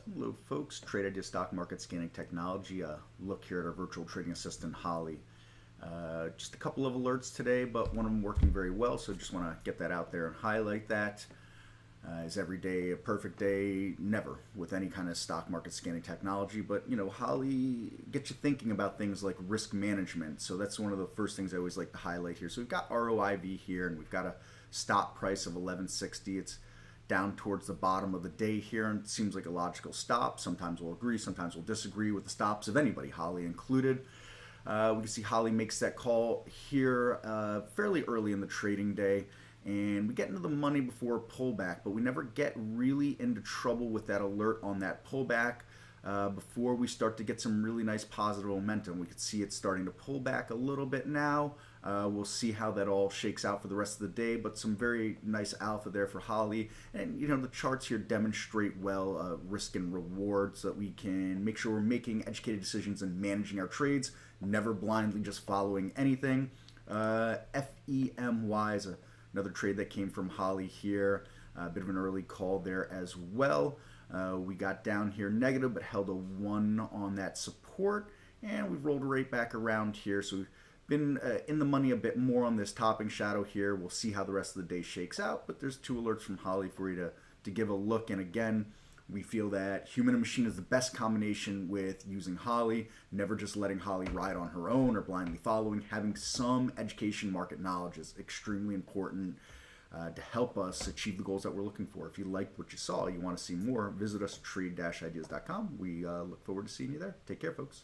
Hello folks, Trade Idea Stock Market Scanning Technology. Look here at our virtual trading assistant, Holly. Just a couple of alerts today, but one of them working very well, so just want to get that out there and highlight that. Is every day a perfect day? Never with any kind of stock market scanning technology, but Holly gets you thinking about things like risk management. So that's one of the first things I always like to highlight here. So we've got ROIV here, and we've got a stop price of 1160. It's down towards the bottom of the day here, and it seems like a logical stop. Sometimes we'll agree, sometimes we'll disagree with the stops of anybody, Holly included. We can see Holly makes that call here fairly early in the trading day, and we get into the money before a pullback, but we never get really into trouble with that alert on that pullback before we start to get some really nice positive momentum. We can see it starting to pull back a little bit now. We'll see how that all shakes out for the rest of the day, but some very nice alpha there for Holly. And the charts here demonstrate well risk and reward, so that we can make sure we're making educated decisions and managing our trades, never blindly just following anything. FEMY is another trade that came from Holly here. A bit of an early call there as well. We got down here negative, but held a 1 on that support, and we've rolled right back around here. So we've been in the money a bit more on this topping shadow here. We'll see how the rest of the day shakes out, but there's 2 alerts from Holly for you to give a look. And again, we feel that human and machine is the best combination with using Holly, never just letting Holly ride on her own or blindly following. Having some education, market knowledge is extremely important to help us achieve the goals that we're looking for. If you liked what you saw, you want to see more, visit us at trade-ideas.com. We look forward to seeing you there. Take care, folks.